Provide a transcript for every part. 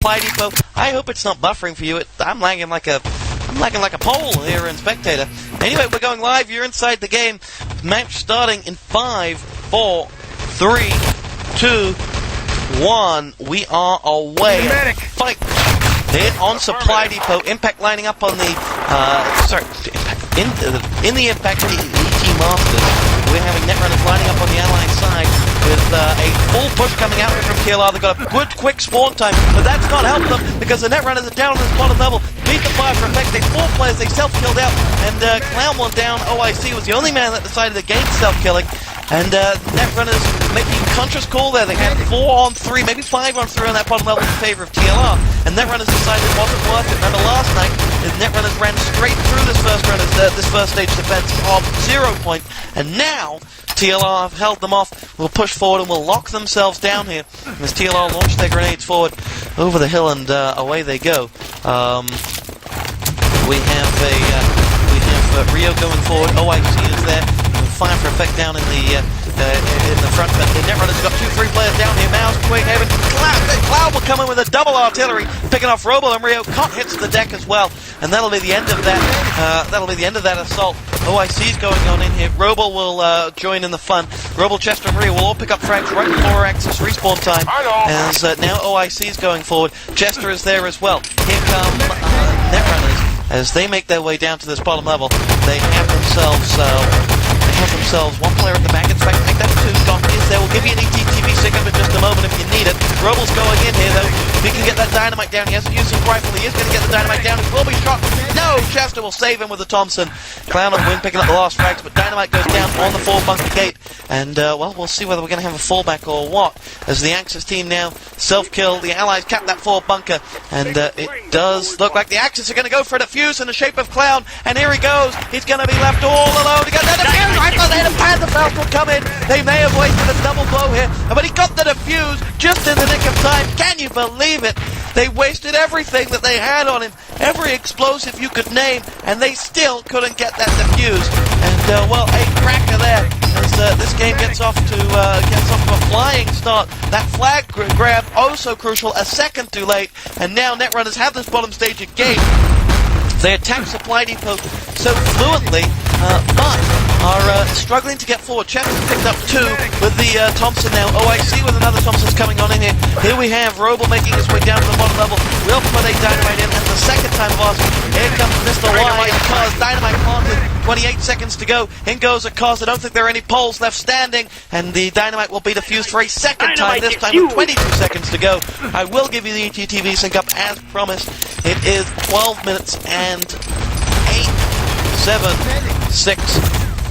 Supply Depot. I hope it's not buffering for you. I'm lagging like a pole here in Spectator. Anyway, we're going live. You're inside the game. Match starting in 5, 4, 3, 2, 1. We are away. Fight. Hit on Supply Depot. Impact lining up on the in the Impact ET Masters. We're having Netrunners lining up on the Allied side with a full push coming out from TLR. They've got a good quick spawn time, but that's not helped them because the Netrunners are down on this bottom level. Beat the fire for effect. They 4 players. They self-killed out, and Clown went down. OIC was the only man that decided against self-killing. And Netrunners making a conscious call there. They had 4 on 3, maybe 5 on 3 on that bottom level in favor of TLR. And Netrunners decided it wasn't worth it. Remember last night, Netrunners ran straight through this first stage defense of 0 point. And now TLR have held them off. Will push forward and will lock themselves down here as TLR launch their grenades forward over the hill, and away they go. We have Rio going forward. OIC is there. Fire for effect down in the front, but the Netrunners got 2-3 players down here. Mouse, Twig, Haven, Cloud will come in with a double artillery, picking off Robo, and Rio. Cot hits the deck as well, and that'll be the end of that. That'll be the end of that assault. OIC's going on in here. Robo will join in the fun. Robo, Chester, and Rio will all pick up frags right before Axis respawn time. As now OIC's going forward. Chester is there as well. Here come Netrunners as they make their way down to this bottom level. They have themselves one player at the back. In fact, make that 2. Doc is there. We'll give you an ETTV stick up in just a moment if you need it. Robo's going in here, though. If he can get that dynamite down, he hasn't used his rifle. He is going to get the dynamite down. He will be shot. No! Chester will save him with the Thompson. Clown will win, picking up the last frags, but dynamite goes down on the 4-bunker gate. And, well, we'll see whether we're going to have a fallback or what. As the Axis team now self-kill. The Allies cap that 4-bunker. And it does look like the Axis are going to go for a defuse in the shape of Clown. And here he goes. He's going to be left all alone to get that defuse. I thought they had a Panther Faust will come in. They may have wasted a double blow here, but he got the defuse just in the nick of time. Can you believe it? They wasted everything that they had on him, every explosive you could name, and they still couldn't get that defuse. And well, a cracker there as this game gets off to a flying start. That flag grab, oh so crucial, a second too late, and now Netrunners have this bottom stage again. They attack Supply Depot so fluently, but are struggling to get forward. Chester picked up 2 with the Thompson now. OIC with another Thompson's coming on in here. Here we have Robo making his way down to the bottom level. We'll put a dynamite in, and the second time of asking. Here comes Mr. Y, because dynamite planted. 28 seconds to go. In goes a cause. I don't think there are any poles left standing, and the dynamite will be defused for a second time, this time with 22 seconds to go. I will give you the ETTV sync up as promised. It is 12 minutes and 8, 7, 6,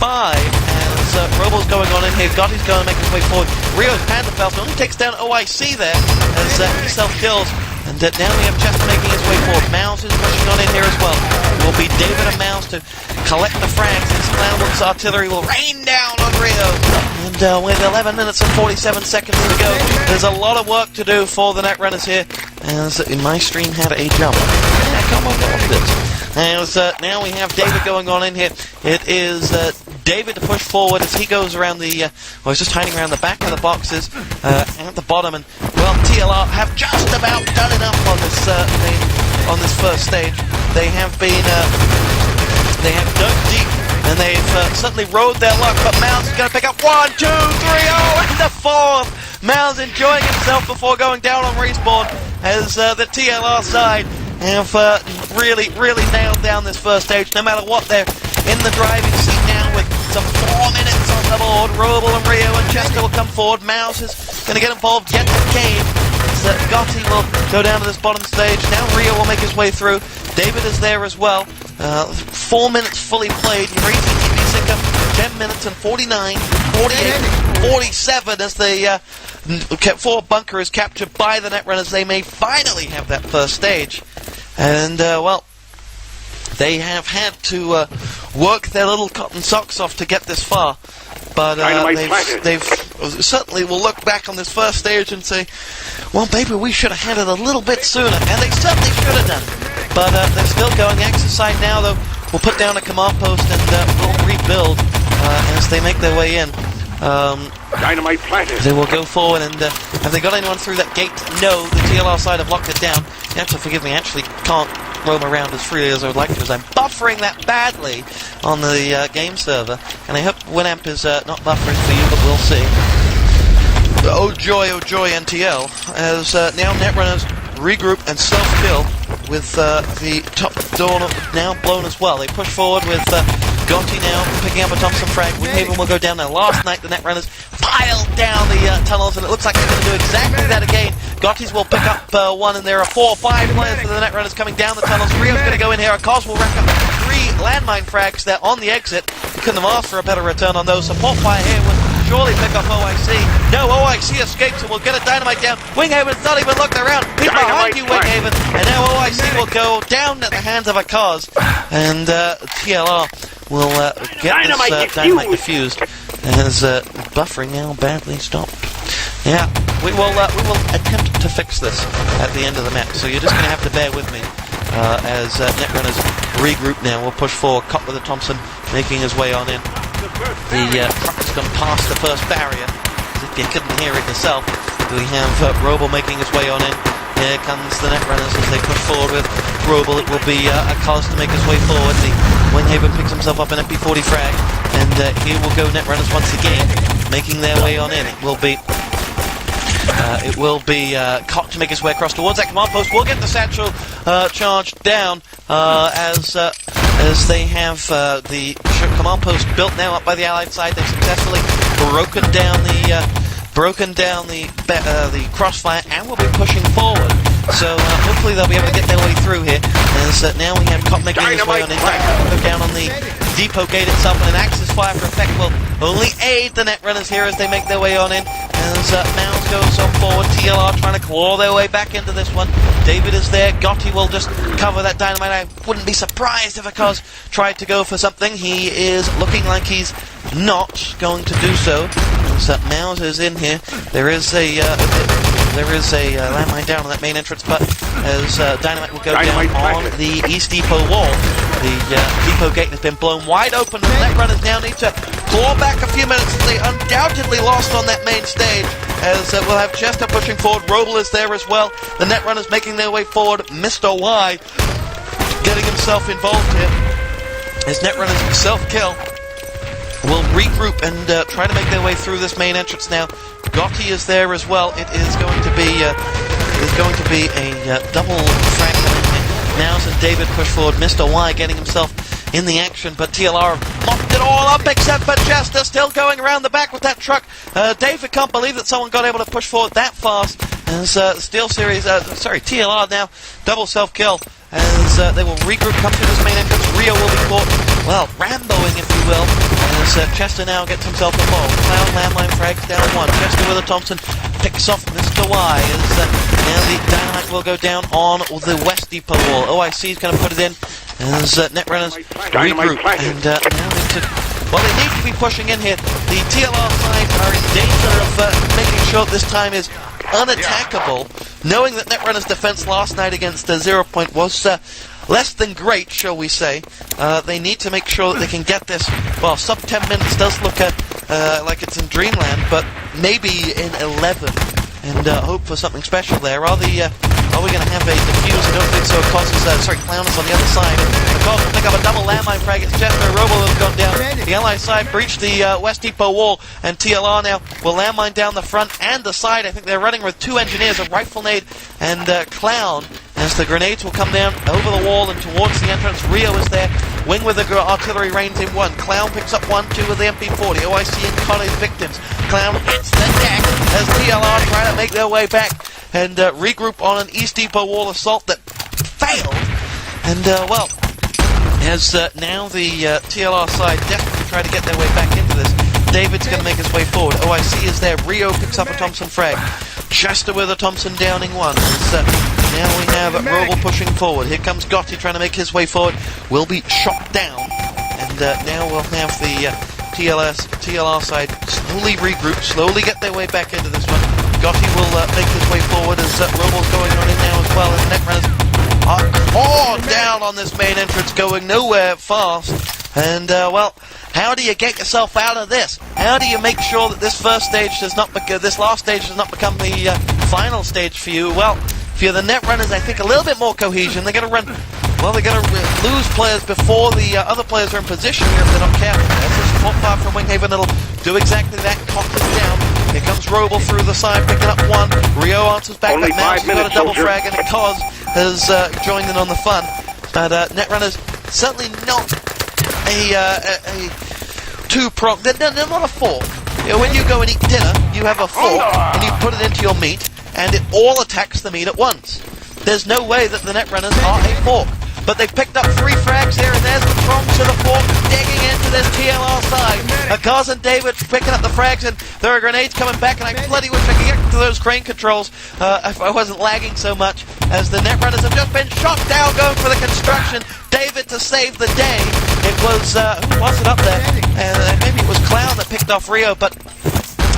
5, as Robo's going on in here. Gotti's going to make his way forward. Rio's Panther Faust only takes down OIC there as he self-kills. And now we have Chester making his way forward. Mouse is pushing on in here as well. It will be David and Mouse to collect the frags. This Clown's artillery will rain down on Rio. And with 11 minutes and 47 seconds to go, there's a lot of work to do for the Netrunners here. As my stream had a jump. Come on, go on this. As now we have David going on in here. It is David to push forward as he goes around the, well, he's just hiding around the back of the boxes at the bottom, and well, TLR have just about done enough on this first stage. They have been, they have dug deep, and they've certainly rode their luck, but Mouse is going to pick up 1, 2, 3, oh, and the 4th! Mouse enjoying himself before going down on respawn, as the TLR side have really nailed down this first stage, no matter what. They're in the driving seat now with some 4 minutes on the board. Robo and Rio and Chester will come forward. Mouse is going to get involved yet again. Gotti will go down to this bottom stage. Now Rio will make his way through. David is there as well. 4 minutes fully played. Your ATTV sync up 10 minutes and 49, 48, 47 as the 4-bunker is captured by the Netrunners. They may finally have that first stage. And, well, they have had to work their little cotton socks off to get this far. But they've certainly will look back on this first stage and say, well, maybe we should have had it a little bit sooner. And they certainly should have done it. But they're still going. Axis side now, though, will put down a command post and will rebuild as they make their way in. Dynamite planted. They will go forward, and have they got anyone through that gate? No, the TLR side have locked it down. You have to forgive me, I actually can't roam around as freely as I would like to, as I'm buffering that badly on the game server, and I hope Winamp is not buffering for you, but we'll see. Oh joy, NTL, as now Netrunners regroup and self-kill with the top door now blown as well. They push forward with Gotti now picking up a Thompson frag. Windhaven will go down now. Last night the Netrunners piled down the tunnels, and it looks like they're going to do exactly that again. Gotti's will pick up one, and there are 4 or 5 players for the Netrunners coming down the tunnels. Rio's going to go in here. A Cos will rack up 3 landmine frags there on the exit. Couldn't have asked for a better return on those. Support fire here will surely pick up OIC. No, OIC escapes and will get a dynamite down. Windhaven's not even looked around. He's behind you, Windhaven. And now OIC will go down at the hands of a Cos. And TLR will get this dynamite defused. As buffering now badly stopped. Yeah, we will attempt to fix this at the end of the map. So you're just going to have to bear with me as Netrunners regroup now. We'll push forward. Cop with a Thompson making his way on in. The truck's gone past the first barrier, as if you couldn't hear it yourself. We have Roble making his way on in. Here comes the Netrunners as they push forward with Roble. It will be a Cos to make his way forward. The Windhaven picks himself up an MP40 frag, and here will go Netrunners once again, making their way on in. It will be Cot to make his way across towards that command post. We'll get the satchel charged down as they have the command post built now up by the Allied side. They've successfully broken down the crossfire and will be pushing forward. So hopefully they'll be able to get their way through here. As now we have Cop making his way on in. Go down on the depot gate itself, and an Axis fire for effect will only aid the Netrunners here as they make their way on in. As Mounds goes on forward, TLR trying to claw their way back into this one. David is there. Gotti will just cover that dynamite. I wouldn't be surprised if a Cos tried to go for something. He is looking like he's not going to do so. So Mouse is in here. There is a landmine down on that main entrance, but as dynamite will go down on the East Depot wall, the depot gate has been blown wide open, and the Netrunners now need to claw back a few minutes as they undoubtedly lost on that main stage. As we'll have Chester pushing forward, Roble is there as well. The Netrunners making their way forward. Mr. Y getting himself involved here. As Netrunners self-kill will regroup and try to make their way through this main entrance now. Gotti is there as well. It is going to be a double fragment. Mouse and David push forward. Mr. Y getting himself in the action, but TLR mopped it all up except for Chester still going around the back with that truck. David can't believe that someone got able to push forward that fast. As TLR now double self-kill. As they will regroup, come to this main entrance. Rio will be caught, well, Ramboing, if you will. As Chester now gets himself involved. Cloud landmine frags down one. Chester with a Thompson picks off Mr. Y. As now the dynamite will go down on the West Depot wall. OIC is going to put it in. As Netrunners regroup. And now they need to be pushing in here. The TLR side are in danger of making sure this time is unattackable, knowing that Netrunners' defense last night against 0 Point was less than great, shall we say. They need to make sure that they can get this. Well, sub 10 minutes does look like it's in Dreamland, but maybe in 11, and hope for something special there. Are we going to have a defuse? I don't think so. Cos is, Clown is on the other side. The Cos will pick up a double landmine frag. It's Chester. Robo has gone down. The Allied side breached the West Depot wall, and TLR now will landmine down the front and the side. I think they're running with 2 engineers, a rifle nade and Clown, as the grenades will come down over the wall and towards the entrance. Rio is there. Wing with the artillery reins in 1. Clown picks up 1, 2 with the MP40. OIC and Connor's victims. Clown hits the deck as TLR try to make their way back and regroup on an East Depot wall assault that failed. And, as now the TLR side desperately try to get their way back into this. David's going to make his way forward. OIC is there. Rio picks up a Thompson frag. Chester with a Thompson downing 1. Now we have Roble pushing forward. Here comes Gotti trying to make his way forward. Will be shot down. And now we'll have the TLR side slowly regroup, slowly get their way back into this one. Gotti will make his way forward as Roble's going on in now as well. And Netrunners are clawed down on this main entrance, going nowhere fast. And, well, how do you get yourself out of this? How do you make sure that this last stage does not become the final stage for you? Well, if you're the Netrunners, I think a little bit more cohesion. They're going to run... Well, they're going to lose players before the other players are in position here if they're not careful. That's a support fire from Winghaven. It'll do exactly that. Cock is down. Here comes Roble through the side, picking up one. Rio answers back, but Mouse has got a double frag, and Cos has joined in on the fun. But Netrunners, certainly not a two-prong. They're not a fork. You know, when you go and eat dinner, you have a fork, and you put it into your meat, and it all attacks the meat at once. There's no way that the Netrunners are a fork. But they've picked up 3 frags here, and there's the prong to the fork, digging into this TLR side. Cos and David picking up the frags, and there are grenades coming back, and I bloody wish I could get to those crane controls if I wasn't lagging so much, as the Netrunners have just been shot down going for the construction. David to save the day. It was, who was it up there? Maybe it was Clown that picked off Rio, but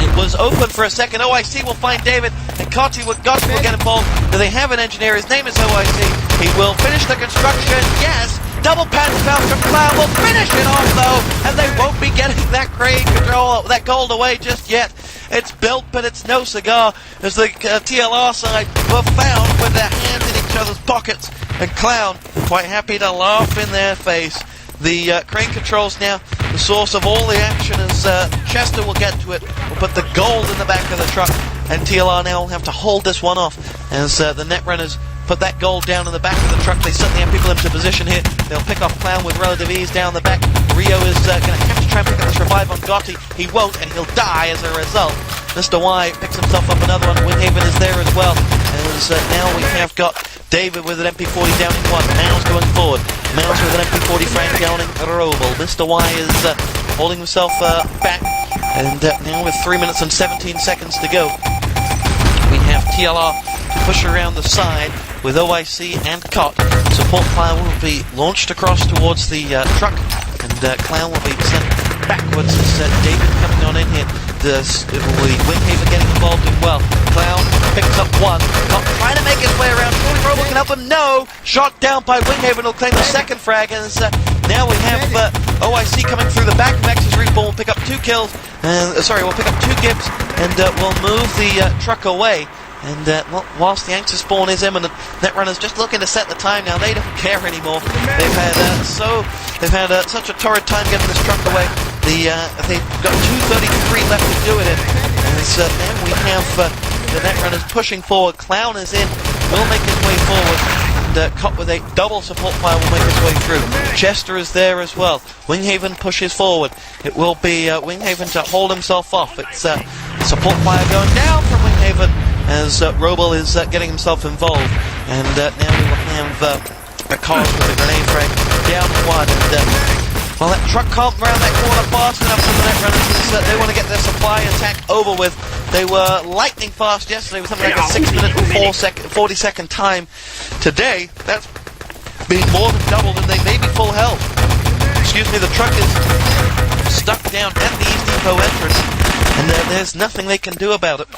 it was open for a second. OIC will find David, and Gotti will get involved. Do they have an engineer? His name is OIC. He will finish the construction. Yes! Double pan foul from Cloud will finish it off, though, and they won't be getting that crane control, that gold away just yet. It's built, but it's no cigar, as the TLR side were found with their hands in each other's pockets, and Clown quite happy to laugh in their face. The crane controls now the source of all the action, as Chester will get to it. We'll put the gold in the back of the truck, and TLR now will have to hold this one off as the Netrunners put that gold down in the back of the truck. They certainly have people into position here. They'll pick off Clown with relative ease down the back. Rio is going to have to try and pick up this revive on Gotti. He won't, and he'll die as a result. Mr. Y picks himself up another one. Winghaven is there as well. As now we have got David with an MP40 downing one. Mouse going forward. Mouse with an MP40 frag downing Roble. Mr. Y is holding himself back. And now with 3 minutes and 17 seconds to go, we have TLR to push around the side with OIC and Cot. Support fire will be launched across towards the truck, and Clown will be sent backwards as David coming on in here. Winghaven getting involved in well. Clown picks up one. Cot trying to make his way around. Surely Roble can help him. No! Shot down by Winghaven. Will claim the second frag. And now we have OIC coming through the back. Max's respawn will pick up 2 kills. We'll pick up 2 gips, and we'll move the truck away. And whilst the Anxious spawn is imminent, Netrunners just looking to set the time now. They don't care anymore. They've had such a torrid time getting this truck away. They've got 2:33 left to do it in. And then we have the Netrunners pushing forward. Clown is in, will make his way forward. And Cop with a double support fire will make his way through. Chester is there as well. Winghaven pushes forward. It will be Winghaven to hold himself off. It's support fire going down from Winghaven, as Roble is getting himself involved. And now we will have a Cos with a grenade frag down one. And well, that truck can't round that corner fast enough for the Netrunners. They want to get their supply attack over with. They were lightning fast yesterday with something like a 6 minute and 40 second time. Today, that's been more than doubled, and they may be full health. Excuse me, the truck is stuck down at the East Depot entrance, and there's nothing they can do about it.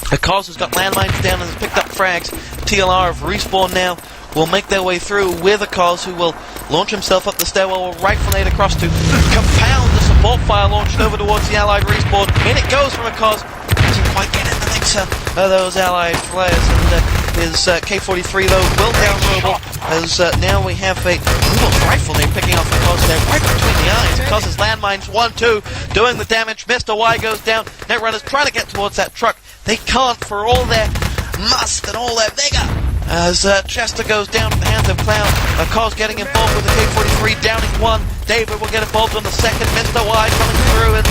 The Cos has got landmines down and has picked up frags. TLR have respawned now. Will make their way through with a Cos, who will launch himself up the stairwell, will rifle-nade across to compound the support fire launched over towards the Allied respawn. In it goes from a Cos. Doesn't quite get in the mix of those Allied players. And his K-43, though, will down Roble, as now we have a Roble's rifle-nade picking off the Cos there right between the eyes. Cos's landmines 1-2 doing the damage. Mr. Y goes down. Netrunners trying to get towards that truck. They can't for all their must and all their vigor. As Chester goes down at the hands of Clown. Cos getting involved with the K-43, downing one. David will get involved on the second. Mr. Y coming through, and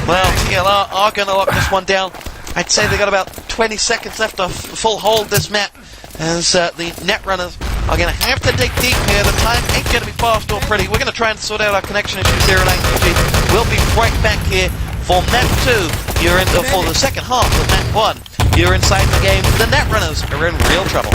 well, TLR are going to lock this one down. I'd say they got about 20 seconds left to full hold this map, as the Netrunners are going to have to dig deep here. The time ain't going to be fast or pretty. We're going to try and sort out our connection issues here at ITG. We'll be right back here for map 2. You're in for the second half of map 1. You're inside the game. The Netrunners are in real trouble.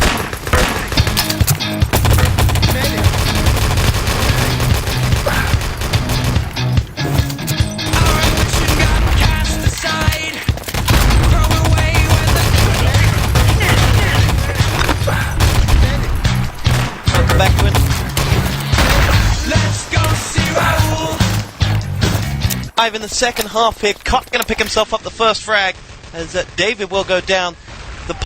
Welcome back to it. Let's go see 5 in the second half here. Cott going to pick himself up the first frag as David will go down. The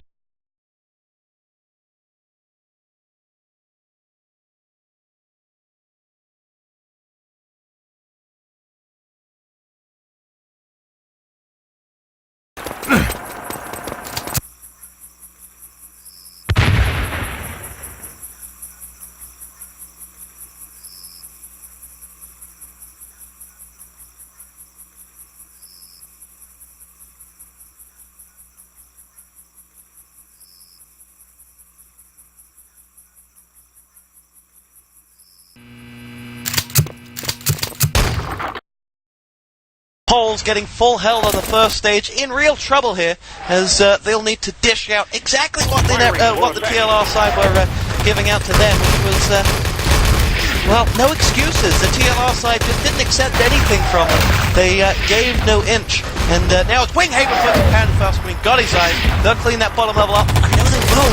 Poles getting full held on the first stage, in real trouble here, as they'll need to dish out exactly what the TLR side were giving out to them, which was, well, no excuses. The TLR side just didn't accept anything from them. They gave no inch. And now it's Winghaven flipping pound fast between Gotti's side. They'll clean that bottom level up. I know they will.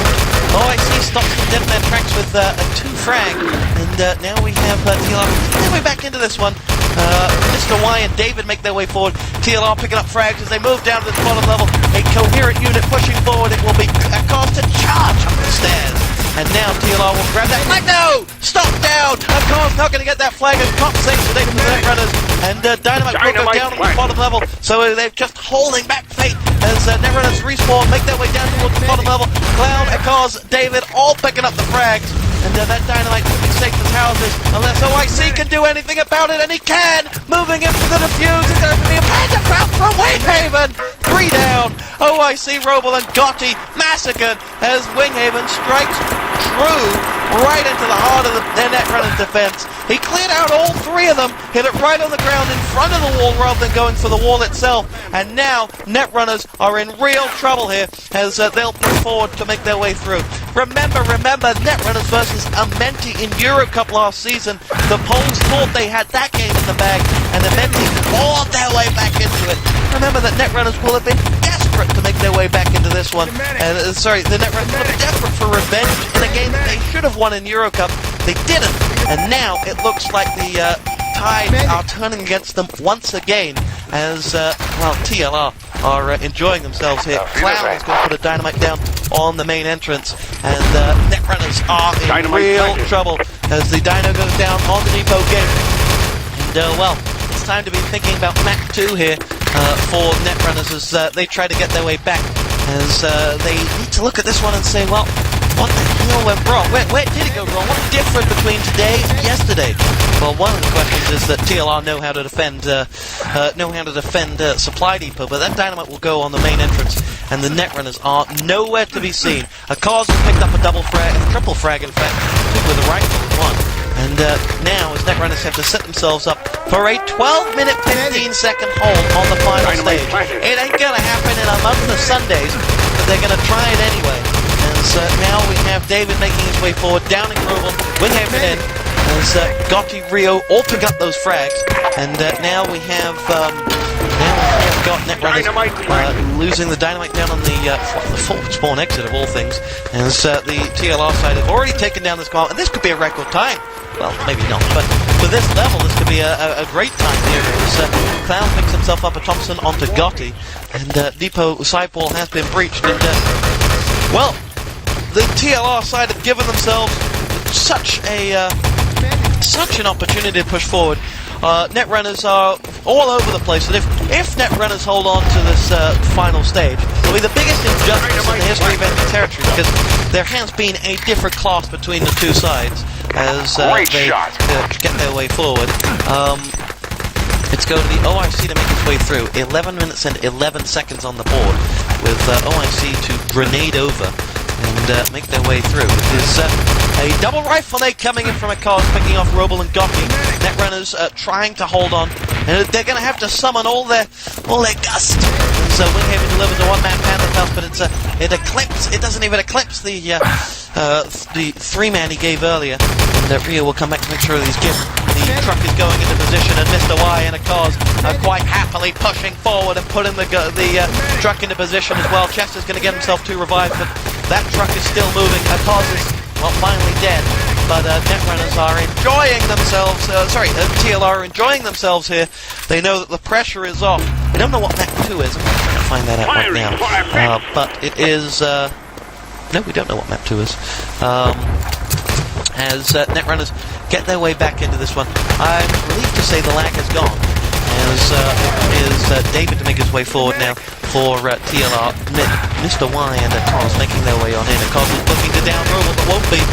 OIC stops them dead in their tracks with a 2 frag. And now we have TLR their way back into this one. Mr. Y and David make their way forward. TLR picking up frags as they move down to the bottom level. A coherent unit pushing forward. It will be a cause to charge up the stairs. And now TLR will grab that flag. No! Stop down! Of course, not going to get that flag as Cop saves the day from the Netrunners. And Dynamite will go down on the bottom level. So they're just holding back fate as Netrunners respawn, make their way down towards the bottom level. Cloud, Akaz, David, all picking up the frags. And that Dynamite will be safe as houses unless OIC can do anything about it, and he can! Moving into the defuse, it's going to be a panda crowd from Winghaven! 3 down! OIC, Roble and Gotti massacred as Winghaven strikes true right into the heart of their Netrunner's defense. He cleared out all 3 of them, hit it right on the ground in front of the wall rather than going for the wall itself. And now Netrunners are in real trouble here as they'll push forward to make their way through. Remember, Netrunners versus Amenti in Euro Cup last season. The Poles thought they had that game in the bag, and Amenti clawed their way back into it. Remember that Netrunners will have been desperate to make their way back into this one. The Netrunners will have been desperate for revenge in a game that they should have won in Euro Cup. They didn't, and now it looks like the tides are turning against them once again as, well, TLR are enjoying themselves here. Cloud is going to put a Dynamite down on the main entrance, and Netrunners are in real trouble as the Dino goes down on the depot gate. And, well, it's time to be thinking about map 2 here for Netrunners as they try to get their way back, as they need to look at this one and say, well, what the hell went wrong? Where did it go wrong? What's different between today and yesterday? Well, one of the questions is that TLR know how to defend Supply Depot, but that Dynamite will go on the main entrance, and the Netrunners are nowhere to be seen. Akaz has picked up a triple frag, in fact, with a rifle in one. And now, as Netrunners have to set themselves up for a 12-minute, 15-second hold on the final stage. It ain't gonna happen in a month of Sundays, but they're gonna try it anyway. And now we have David making his way forward, downing Roble, Winghaven in, as Gotti, Rio all pick up those frags, and now we have got Netrunners losing the Dynamite down on the full spawn exit of all things, as the TLR side have already taken down this car, and this could be a record time. Well, maybe not, but for this level, this could be a great time here, as Cloud picks himself up a Thompson onto Gotti, and Depot sidewall has been breached, and well, the TLR side have given themselves such an opportunity to push forward. Netrunners are all over the place, and if Netrunners hold on to this final stage, it'll be the biggest injustice in the history of enemy territory, because there has been a different class between the 2 sides as they get their way forward. It's going to be OIC to make its way through. 11 minutes and 11 seconds on the board, with OIC to grenade over and make their way through. It is a double rifle nade coming in from a car, picking off Roble and Gotti. Netrunners trying to hold on, and they're going to have to summon all their gust. And so Winghaven delivers a one-man panda toss, but it doesn't even eclipse the 3-man he gave earlier. And Rio will come back to make sure that he's given. The truck is going into position, and Mr. Y and Akaz are quite happily pushing forward and putting the truck into position as well. Chester's going to get himself 2 revives, but that truck is still moving. Akaz is, well, finally dead. but Netrunners are enjoying themselves, TLR are enjoying themselves here. They know that the pressure is off. We don't know what map 2 is, I'm going to find that out right now. But it is, no, we don't know what map 2 is. As Netrunners get their way back into this one, I'm relieved to say the lag has gone. As it is David to make his way forward now for TLR. Mr. Y and Toss making their way on in. Cos is looking to down Roble, but won't be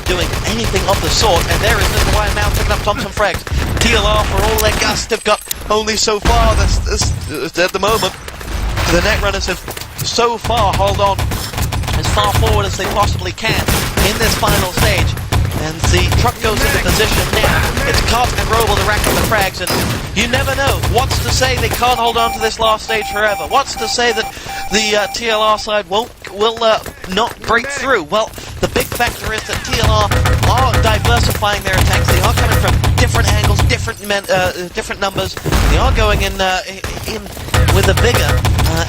doing anything of the sort. And there is Mr. Y now picking up Thompson frags. TLR, for all their gust, have got only so far at the moment. The Netrunners have so far held on as far forward as they possibly can in this final stage. And the truck goes into position now. It's Cot and Roble to rack up the frags, and you never know. What's to say they can't hold on to this last stage forever? What's to say that the TLR side will not break through? Well, the big factor is that TLR are diversifying their attacks. They are coming from different angles, different numbers. They are going in with a vigor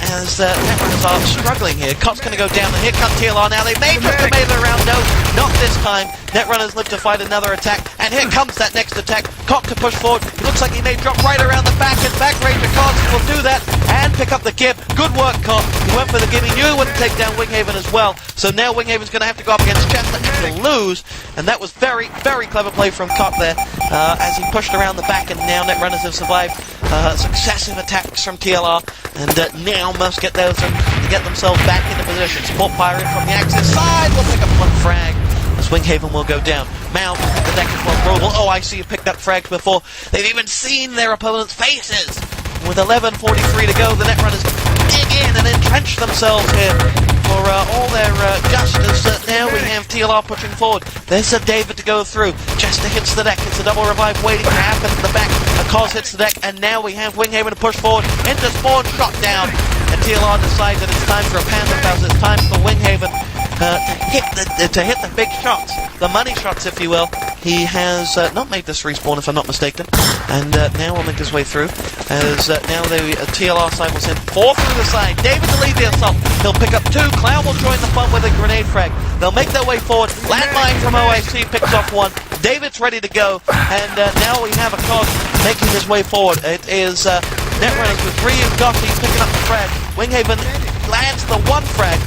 as Netrunners are struggling here. Cot's going to go down, and here comes TLR now. They may just have made it around. No, not this time. Netrunners live to fight another attack, and here comes that next attack. Cot to push forward. It looks like he may drop right around the back, and back Ranger Cot will do that and pick up the gib. Good work, Cot. He went for the gib. He knew he wouldn't take down Winghaven as well. So now Winghaven's going to have to go up against Chester and to lose, and that was very, very clever play from Cot there as he pushed around the back, and now Netrunners have survived successive attacks from TLR, and now must get themselves back into position. Support Pirate from the Axis side will pick up one frag as Winghaven will go down. Mal at the deck as well. Roble, oh, I see you picked up frags before they've even seen their opponent's faces. With 11:43 to go, the Netrunners dig in and entrench themselves here for all their justice. Now we have TLR pushing forward. There's a David to go through. Chester hits the deck. It's a double revive waiting to happen at the back. Cos hits the deck, and now we have Winghaven to push forward into spawn, shot down. And TLR decides that it's time for a Panzerfaust. It's time for Winghaven to hit the big shots, the money shots, if you will. He has not made this respawn, if I'm not mistaken, and now will make his way through. As now the TLR side will send 4 through the side. David to lead the assault. He'll pick up 2. Cloud will join the fun with a grenade frag. They'll make their way forward. Landmine from OIC picks off 1. David's ready to go, and now we have a Cos making his way forward. It is Netrunners with Ryu Gotti picking up the frag. Winghaven lands the 1 frag.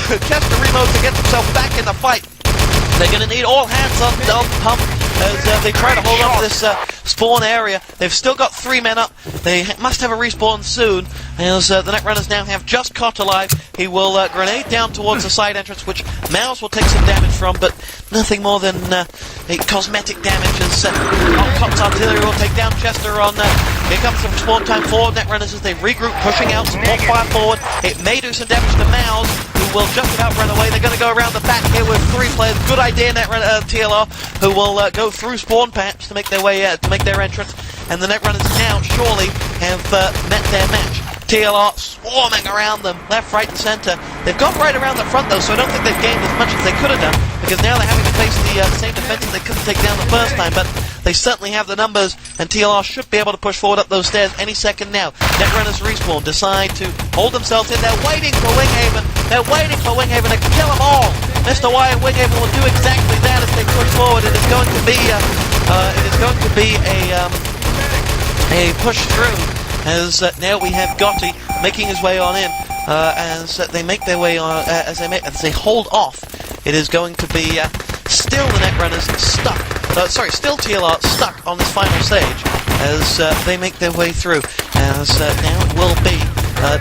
Chester reloads to get himself back in the fight. They're going to need all hands on pump as they try to hold on to this spawn area. They've still got 3 men up. They must have a respawn soon, as the Netrunners now have just Cot alive. He will grenade down towards the side entrance, which Mouse will take some damage from, but nothing more than cosmetic damage as Cot's artillery will take down Chester on... here comes some spawn time for Netrunners as they regroup, pushing out, support fire forward. It may do some damage to Mouse, who will just about run away. They're going to go around the back here with 3 players. Good idea, TLR, who will go through spawn perhaps to make their way to make their entrance. And the Netrunners now surely have met their match. TLR swarming around them, left, right, and centre. They've got right around the front though, so I don't think they've gained as much as they could have done, because now they're having to face the same defenses they couldn't take down the first time, but they certainly have the numbers, and TLR should be able to push forward up those stairs any second now. Netrunners respawn, decide to hold themselves in. They're waiting for Winghaven. They're waiting for Winghaven to kill them all. Mr. Y and Winghaven will do exactly that as they push forward. It is going to be a push through. As now we have Gotti making his way on in, as they make their way on, as they hold off. It is going to be still the Netrunners stuck. Still TLR stuck on this final stage as they make their way through. As now it will be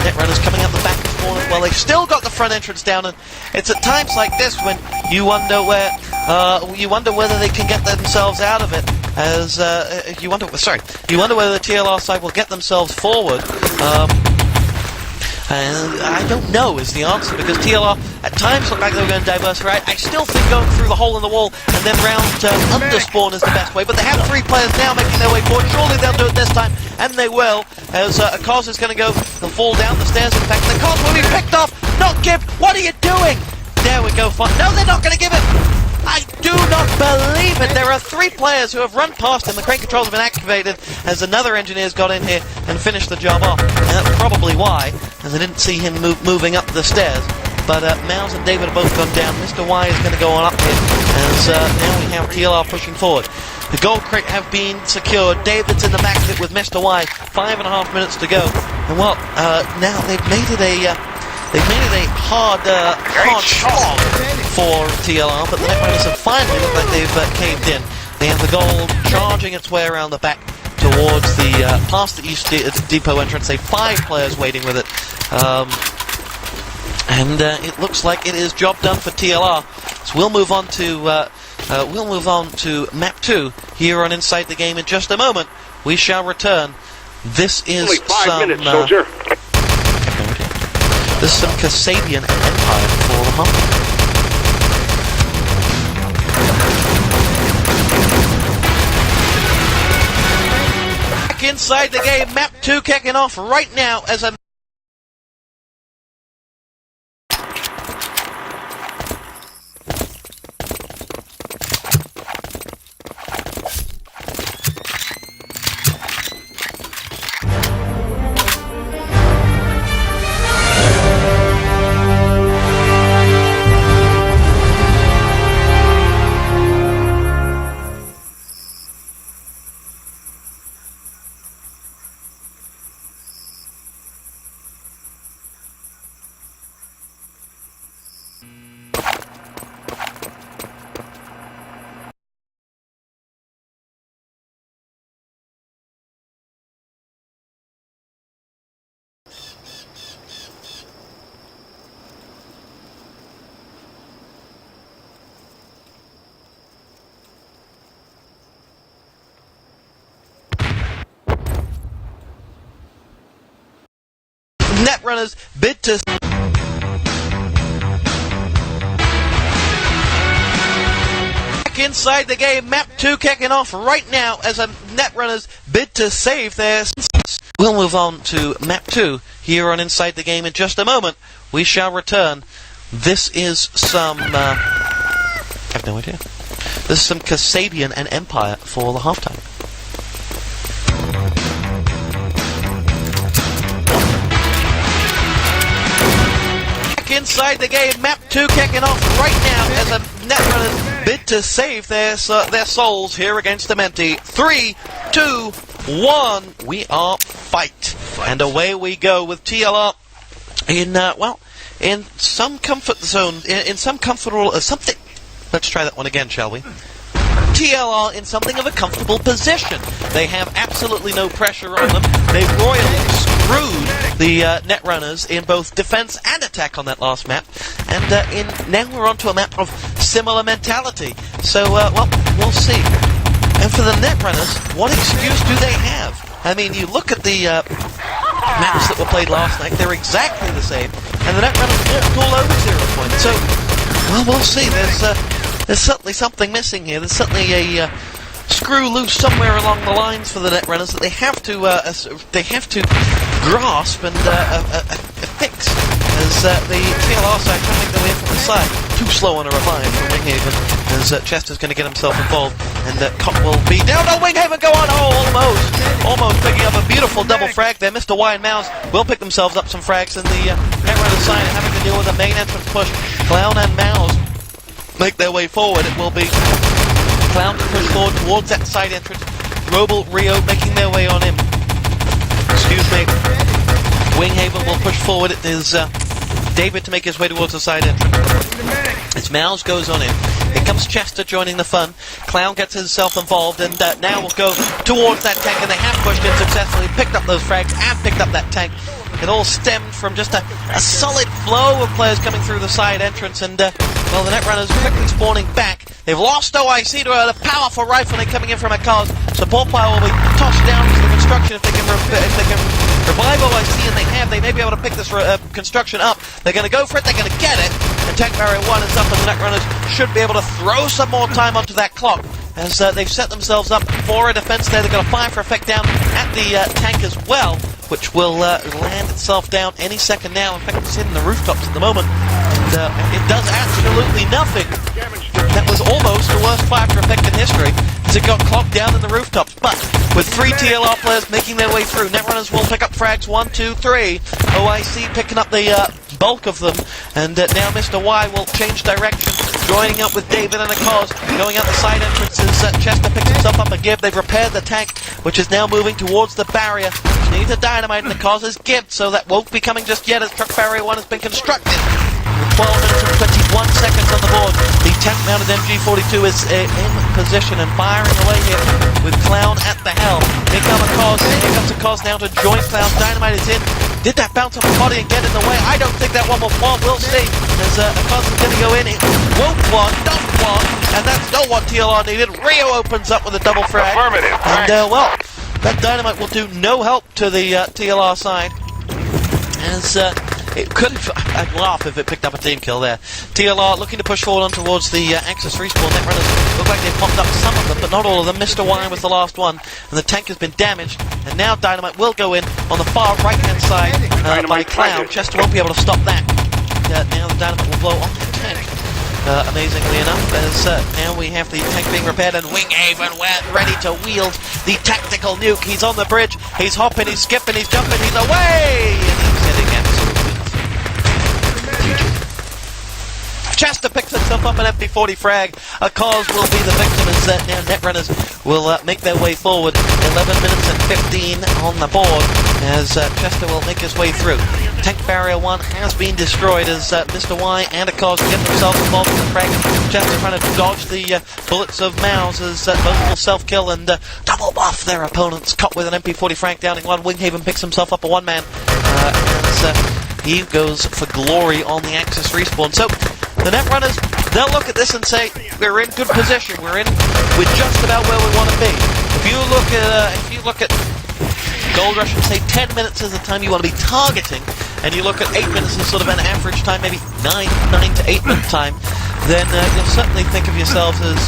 Netrunners coming out the back of spawn as well. They've still got the front entrance down, and it's at times like this when you wonder whether they can get themselves out of it. As you wonder whether the TLR side will get themselves forward. And I don't know is the answer, because TLR at times look like they were going to diversify. I still think going through the hole in the wall and then round under spawn is the best way, but they have 3 players now making their way forward. Surely they'll do it this time, and they will, as a Cos is going to go, they'll fall down the stairs. In fact, the Cos will be picked off. Not Gib, what are you doing? There we go, fine. No, they're not going to give it. I do not believe it! There are 3 players who have run past him. The crane controls have been activated as another engineer's got in here and finished the job off. And that's probably why, as I didn't see him moving up the stairs. But Mouse and David have both gone down. Mr. Y is going to go on up here as now we have TLR pushing forward. The gold crate have been secured. David's in the back of it with Mr. Y. 5.5 minutes to go. And well, now they've made it a hard slog for TLR, but the Netrunners have finally looked like they've caved in. They have the gold charging its way around the back towards the past the East Depot entrance. They have 5 players waiting with it, and it looks like it is job done for TLR. So we'll move on to map 2 here on Inside the Game in just a moment. We shall return. This is only 5 some minutes, soldier. This is some Kasabian Empire for the hump. Inside the Game, map 2 kicking off right now as a Netrunners bid to Inside the Game, map 2 kicking off right now as a Netrunners bid to save their senses. We'll move on to map 2 here on Inside the Game in just a moment. We shall return. This is some I have no idea. This is some Kasabian and Empire for the halftime. Inside the Game, map 2 kicking off right now as a Netrunners bid to save their souls here against Dementi. 3, 2, 1, we are fight. And away we go with TLR in some comfort zone, in some comfortable, something. Let's try that one again, shall we? TLR in something of a comfortable position. They have absolutely no pressure on them. They've royally screwed the Netrunners in both defense and attack on that last map. And now we're on to a map of similar mentality. So, well, we'll see. And for the Netrunners, what excuse do they have? I mean, you look at the maps that were played last night, they're exactly the same. And the Netrunners walked all over 0 points. So, well, we'll see. There's certainly something missing here. There's certainly a screw loose somewhere along the lines for the Netrunners that they have to grasp and fix as the TLR side trying to make their way from the side. Too slow on a revive from Winghaven as Chester's going to get himself involved and Cott will be down. Oh, Winghaven go on! Oh, almost picking up a beautiful double frag there. Mr. Y and Mouse will pick themselves up some frags and the Netrunner side having to deal with the main entrance push. Clown and Mouse make their way forward. It will be Clown to push forward towards that side entrance. Roble, Rio making their way on him. Excuse me. Winghaven will push forward. It is David to make his way towards the side entrance. As Mouse goes on him. Here comes Chester joining the fun. Clown gets himself involved and now will go towards that tank and they have pushed in successfully, picked up those frags and picked up that tank. It all stemmed from just a solid flow of players coming through the side entrance and, well, the Netrunners quickly spawning back. They've lost OIC to a powerful rifleman coming in from a cars. Support power will be tossed down to the construction if they can revive OIC, and they may be able to pick this construction up. They're going to go for it, they're going to get it, and tank barrier 1 is up, and the Netrunners should be able to throw some more time onto that clock. As they've set themselves up for a defense there. They've got a fire for effect down at the tank as well, which will land itself down any second now. In fact, it's hitting the rooftops at the moment, and it does absolutely nothing. That was almost the worst fire for effect in history, as it got clocked down in the rooftops. But with 3 TLR players making their way through, Netrunners will pick up frags 1, 2, 3. OIC picking up the bulk of them, and now Mr. Y will change direction, joining up with David and a cause, going out the side entrances. Chester picks himself up a Gib. They've repaired the tank, which is now moving towards the barrier, which needs a dynamite, and the cause is Gib, so that won't be coming just yet as truck barrier 1 has been constructed. 12 minutes and 21 seconds on the board. The tank-mounted MG42 is in position and firing away here with Clown at the helm. Here comes a cause. Here comes a cause now to join Clown. Dynamite is in. Did that bounce off the body and get in the way? I don't think that one will fall. We'll see. As a cause is going to go in. It won't block, doesn't block, and that's not what TLR needed. Rio opens up with a double frag. Affirmative. And, well, that dynamite will do no help to the TLR side. As, it could have, I'd laugh if it picked up a team kill there. TLR looking to push forward on towards the Axis respawn. Netrunners look like they've popped up some of them, but not all of them. Mr. Y was the last one, and the tank has been damaged. And now Dynamite will go in on the far right-hand side by Cloud. Chester won't be able to stop that. Now the Dynamite will blow off the tank. Amazingly enough, as now we have the tank being repaired, and Winghaven ready to wield the tactical nuke. He's on the bridge, he's hopping, he's skipping, he's jumping, he's away! And he's hitting absolutely. Chester picks himself up an MP40 frag. A cause will be the victim as now Netrunners will make their way forward. 11 minutes and 15 on the board as Chester will make his way through. Tank barrier 1 has been destroyed as Mr. Y and a cause get themselves involved in the frag. Chester trying to dodge the bullets of Mouse as both will self-kill and double buff their opponents. Caught with an MP40 frag downing one. Winghaven picks himself up a one-man as he goes for glory on the Axis respawn. So the Netrunners, they'll look at this and say, we're in good position, we're just about where we want to be. If you look at Gold Rush and say 10 minutes is the time you want to be targeting, and you look at 8 minutes as sort of an average time, maybe 9 to 8 minute time, then you'll certainly think of yourselves as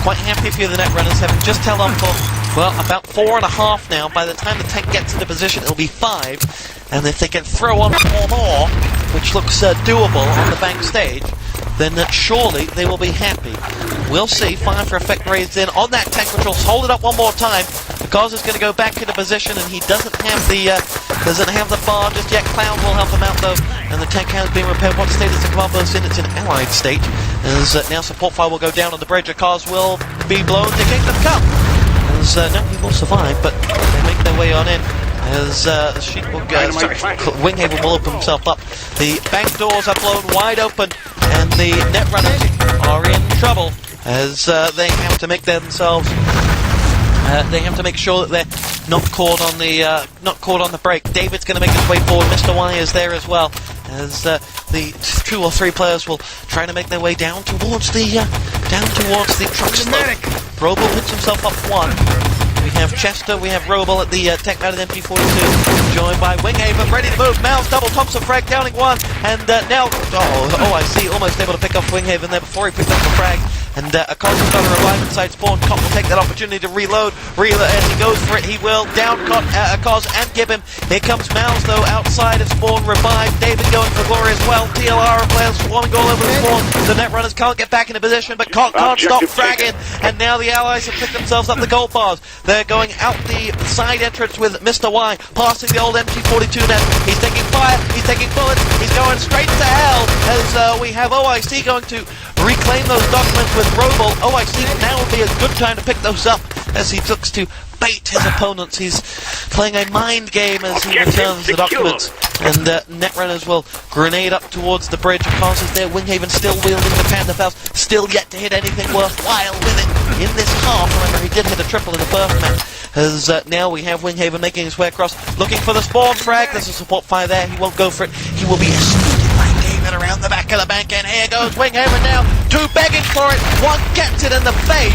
quite happy if you're the Netrunners, having just held on for, well, about 4.5 now. By the time the tank gets into position, it'll be 5, and if they can throw on 4 more, which looks doable on the bank stage, then surely they will be happy. We'll see. Fire for effect raised in on that tank, which will hold it up one more time. The cause is going to go back into position, and he doesn't have the bar just yet. Cloud will help him out though, and the tank has been repaired. What state is the command post in? It's in allied state. As now support fire will go down on the bridge. A cause will be blown to Kingdom Come. As no, he will survive, but they make their way on in. As Winghaven will open himself up. The bank doors are blown wide open, and the Netrunners are in trouble as they have to make themselves. They have to make sure that they're not caught on the break. David's going to make his way forward. Mr. Y is there as well, as the 2 or 3 players will try to make their way down towards the truck stop. Robo puts himself up 1. We have Chester, we have Robel at the tank-mounted MG42, joined by Winghaven, ready to move. Mouse double Thompson frag, downing 1, and now, I see, almost able to pick off Winghaven there before he picked up the frag. And a cause has got a revive inside spawn. Cop will take that opportunity to reload. As he goes for it, he will down cause and give him. Here comes Mouse though, outside of spawn, revive. David going for glory as well. TLR and players swarming all over the spawn. The Netrunners can't get back into position, but can't stop fragging. And now the allies have picked themselves up the gold bars. They're going out the side entrance with Mr. Y, passing the old MG42 net. He's taking fire, he's taking bullets, he's going straight to hell as we have OIC going to reclaim those documents with Robel. OIC now would be a good time to pick those up as he looks to bait his opponents. He's playing a mind game as he returns the documents. And Netrunners will grenade up towards the bridge. Cause is there. Winghaven still wielding the Panda Faust, still yet to hit anything worthwhile with it in this half. Remember, he did hit a triple in the first match. As now we have Winghaven making his way across, looking for the spawn frag. There's a support fire there. He won't go for it. He will be escorted by David around the back of the bank, and here goes Winghaven now. 2 begging for it. 1 gets it in the face.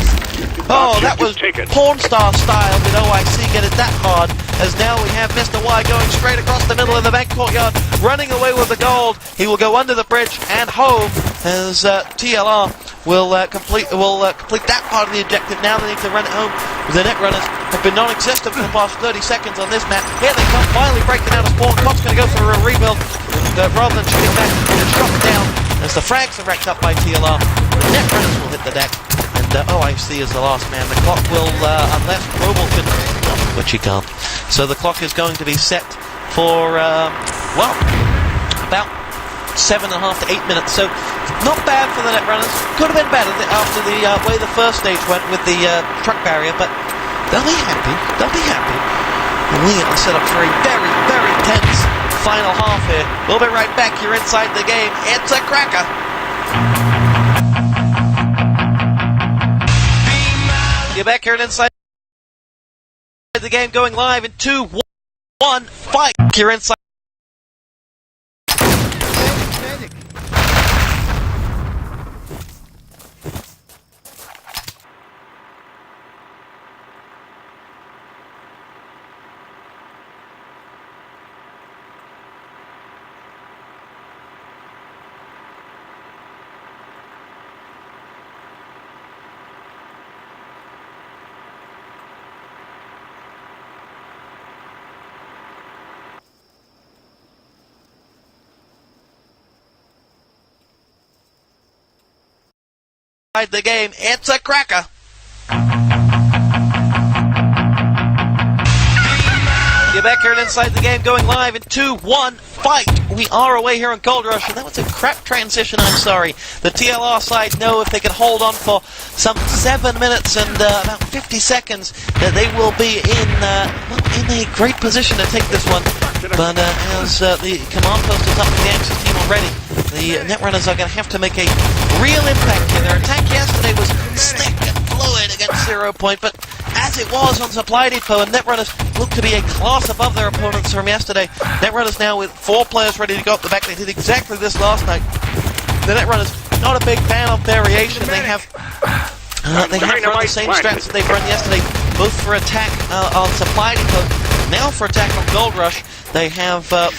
Oh, that was porn star style. Did OIC get it that hard? As now we have Mr. Y going straight across the middle of the bank courtyard, running away with the gold. He will go under the bridge and home as TLR will complete that part of the objective. Now they need to run it home. The Netrunners have been non-existent for the past 30 seconds on this map. Here they come, finally breaking out of spawn. Cop's going to go for a rebuild, and rather than shooting back, he's shot down as the frags are racked up by TLR. The Netrunners will hit the deck, and OIC is the last man. The clock will, unless Robel can, which he can't. So the clock is going to be set for, about 7.5 to 8 minutes. So not bad for the Netrunners. Could have been better after the way the first stage went with the truck barrier, but they'll be happy. They'll be happy. And we are set up for a very, very tense final half here. We'll be right back. You're inside the game. It's a cracker. You're back here and inside the game, going live in 2, 1, fight. You're inside. The game, it's a cracker. You're back here and inside the game, going live in 2, 1, fight. We are away here on Gold Rush, and that was a crap transition, I'm sorry. The TLR side know if they can hold on for some 7 minutes and about 50 seconds, that they will be in a great position to take this one. But as the command post is up for the Axis team already, the Netrunners are going to have to make a real impact here. Their attack yesterday was slick and fluid against 0 Point, but as it was on Supply Depot, and Netrunners look to be a class above their opponents from yesterday. Netrunners now with 4 players ready to go up the back. They did exactly this last night. The Netrunners, not a big fan of variation. They have run the same strats that they've run yesterday, both for attack on Supply Depot, now for attack on Gold Rush. They have 4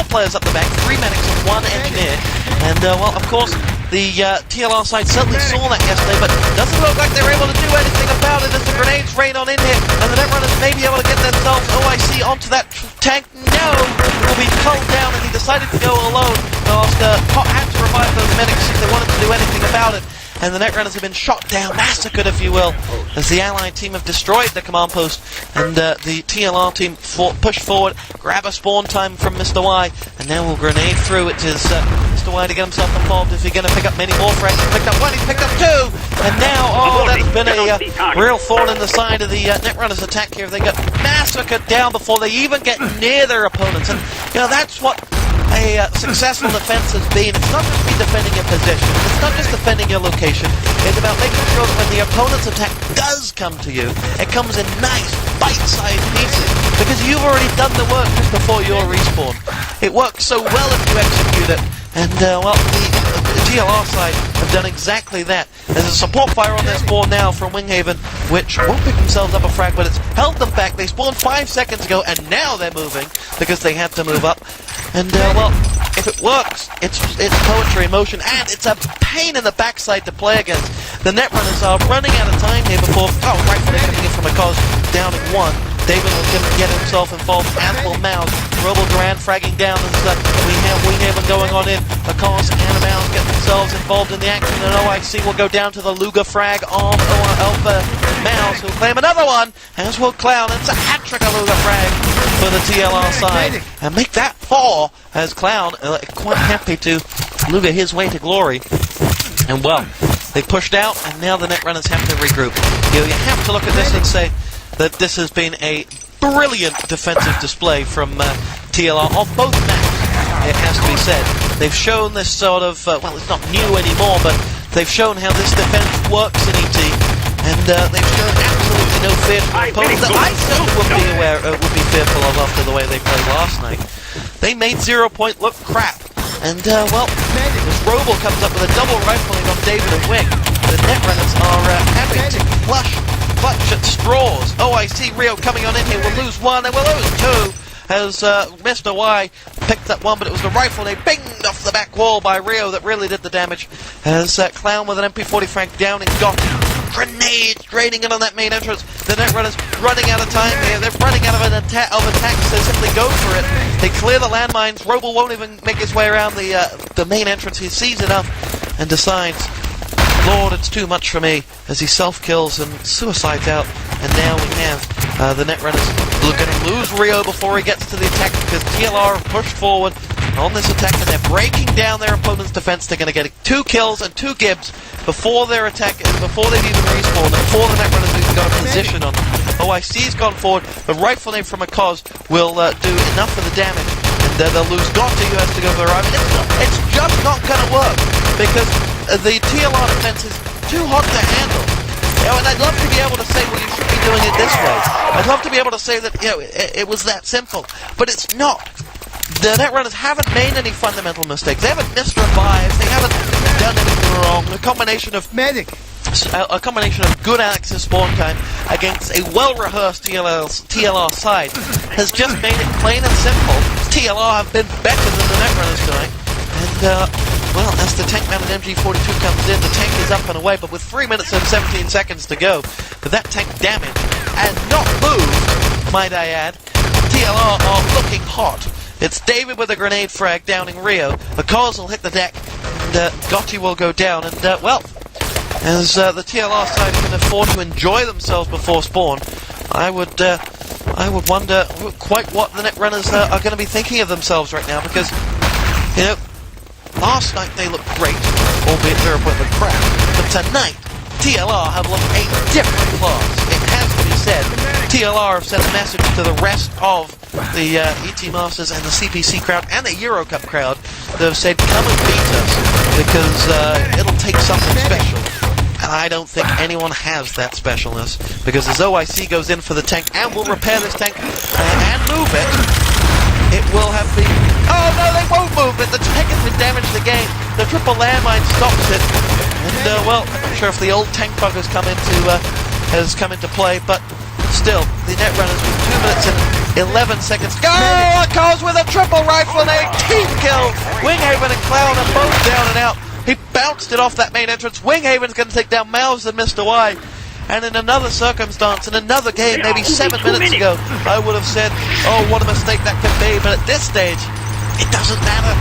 players up the back, 3 medics and 1 engineer. And, well, of course, the TLR side certainly saw that yesterday, but doesn't look like they're able to do anything about it as the grenades rain on in here, and the Netrunners may be able to get themselves OIC onto that tank. No! Will be culled down, and he decided to go alone. Had to revive those medics if they wanted to do anything about it. And the Netrunners have been shot down, massacred if you will, as the Allied team have destroyed the command post, and the TLR team push forward, grab a spawn time from Mr. Y, and now we'll grenade through. It is Mr. Y to get himself involved. Is he going to pick up many more frags? He picked up 1, he picked up 2, and now, that's been a real thorn in the side of the Netrunners attack here. They got massacred down before they even get near their opponents, and that's what a successful defense has been. It's not just be defending your position, it's not just defending your location, it's about making sure that when the opponent's attack does come to you, it comes in nice, bite-sized pieces, because you've already done the work just before your respawn. It works so well if you execute it, and well, the TLR side have done exactly that. There's a support fire on their spawn now from Winghaven, which won't pick themselves up a frag, but it's held them back. They spawned 5 seconds ago, and now they're moving, because they had to move up. And, well, if it works, it's poetry in motion, and it's a pain in the backside to play against. The Netrunners are running out of time here before, rightfully coming in from a cause down at 1. David will get himself involved, as will Mouse. Robo Duran fragging down as we have Winghaven going on in. Because and Mouse get themselves involved in the action, and OIC will go down to the Luger frag on Alpha Mouse, who'll claim another one, as will Clown. It's a hat-trick of Luger frag for the TLR side. And make that 4, as Clown, quite happy to Luger his way to glory. And well, they pushed out, and now the Netrunners have to regroup. You have to look at this and say that this has been a brilliant defensive display from TLR on both maps, it has to be said. They've shown this sort of, well, it's not new anymore, but they've shown how this defense works in ET, and they've shown absolutely no fear to opponents that I still would be fearful of after the way they played last night. They made 0 Point look crap, and, well, as Robo comes up with a double rifling on David and Wing, the Netrunners are having to clutch at straws. OIC Rio coming on in here will lose 1, they will lose 2, as Mr. Y picked up 1, but it was the rifle they binged off the back wall by Rio that really did the damage, as Clown with an MP40 frag down and got grenades draining in on that main entrance. The Netrunners running out of time here, they're running out of attacks, they simply go for it. They clear the landmines, Robo won't even make his way around the main entrance. He sees enough and decides, Lord, it's too much for me, as he self-kills and suicides out. And now we have the Netrunners going to lose Rio before he gets to the attack, because TLR pushed forward. on this attack, and they're breaking down their opponent's defense. They're going to get 2 kills and 2 gibs before their attack, before they've even respawned, and before the Netrunners have got a position on them. OIC's gone forward. The rifle nade from a Cos will do enough of the damage, and they'll lose Gotti, who has to go for the rifle. It's just not going to work, because the TLR defense is too hot to handle. You know, and I'd love to be able to say, well, you should be doing it this way. I'd love to be able to say that, you know, it was that simple. But it's not. The Netrunners haven't made any fundamental mistakes. They haven't missed revives. They haven't done anything wrong. A combination of good access spawn time against a well-rehearsed TLR side has just made it plain and simple. TLR have been better than the Netrunners tonight. And, well, as the tank man and MG42 comes in, the tank is up and away, but with 3 minutes and 17 seconds to go, with that tank damaged and not moved, might I add, TLR are looking hot. It's David with a grenade frag downing Rio. The Cos will hit the deck, and Gotti will go down, and, well, as the TLR side can afford to enjoy themselves before spawn, I would wonder quite what the Netrunners are going to be thinking of themselves right now, because, you know, last night they looked great, albeit they're a bit of a crap, but tonight, TLR have looked a different class. It has to be said. TLR have sent a message to the rest of the ET Masters and the CPC crowd and the Eurocup crowd that have said, come and beat us, because it'll take something special. And I don't think anyone has that specialness, because as OIC goes in for the tank and will repair this tank and move it, it will have been... Oh no, they won't move it! The tank has been damaged again. The triple landmine stops it. And, well, I'm not sure if the old tank bug has come into play, but still, the Netrunners with 2 minutes and 11 seconds. Go! Cos with a triple rifle and a team kill! Winghaven and Clown are both down and out. He bounced it off that main entrance. Winghaven's going to take down Mouse and Mr. Y. And in another circumstance, in another game, maybe 7 minutes ago, I would have said, oh, what a mistake that could be. But at this stage, it doesn't matter.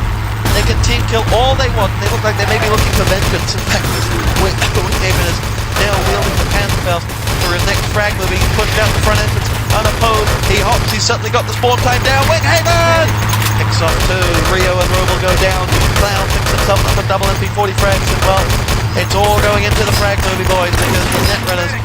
They can team kill all they want. They look like they may be looking for vengeance. In fact, Winghaven is now wielding the Panzerfaust for his next frag movie. He's pushed out the front entrance unopposed. He hops. He's certainly got the spawn time down. Winghaven! Picks up 2. Rio and Roe will go down. Clown picks himself up a double MP40 frags as well. It's all going into the frag movie, boys, because the Netrunners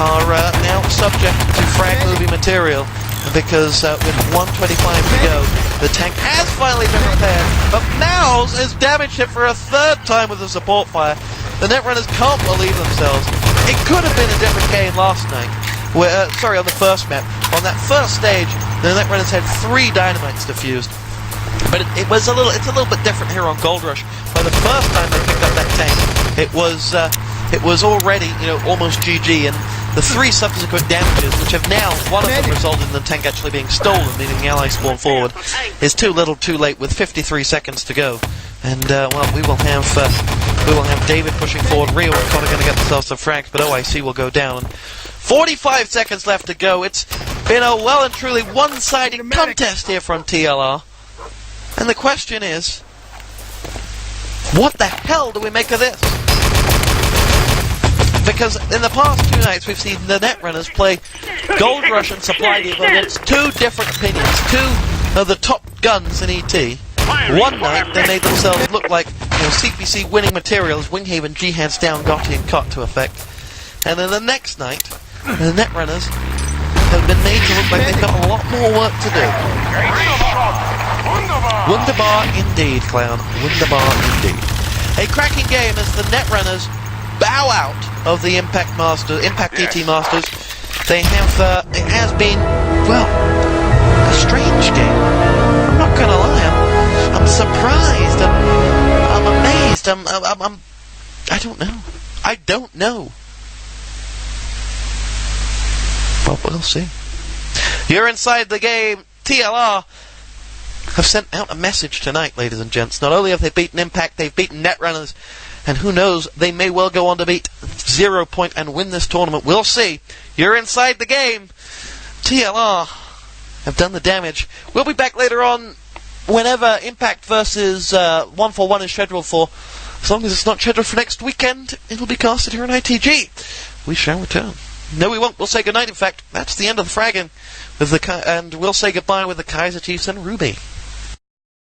are now subject to frag movie material, because with 1:25 to go, the tank has finally been repaired, but Mouse is damaged hit for a 3rd time with a support fire. The Netrunners can't believe themselves. It could have been a different game last night. On the first map. On that first stage, the Netrunners had 3 dynamites defused. But it's a little bit different here on Gold Rush. By the first time they picked up that tank, it was already, you know, almost GG, and the 3 subsequent damages, which have now, one of them resulted in the tank actually being stolen, meaning the allies spawn forward, is too little too late with 53 seconds to go. And, well, we will have David pushing forward, Rio and Connor going to get themselves some frags, but OIC will go down. 45 seconds left to go. It's been a well and truly one-sided contest here from TLR. And the question is, what the hell do we make of this? Because in the past 2 nights we've seen the Netrunners play Gold Rush and Supply Depot against 2 different opinions, 2 of the top guns in ET. One night they made themselves look like, you know, CPC winning materials, Winghaven, G-Hands down, Gotti and Cot to effect. And then the next night, the Netrunners have been made to look like they've got a lot more work to do. Wunderbar indeed, Clown. Wunderbar indeed. A cracking game as the Netrunners bow out of the Impact ET Masters. They have, it has been, well, a strange game. I'm not gonna lie, I'm surprised, I'm amazed, I don't know. But we'll see. You're inside the game. TLR have sent out a message tonight, ladies and gents. Not only have they beaten Impact, they've beaten Netrunners, and who knows, they may well go on to beat 0 Point and win this tournament. We'll see. You're inside the game. TLR have done the damage. We'll be back later on whenever Impact versus 141 is scheduled for. As long as it's not scheduled for next weekend, it'll be casted here on ITG. We shall return. No, we won't. We'll say goodnight. In fact, that's the end of the fragging, and we'll say goodbye with the Kaiser Chiefs and Ruby.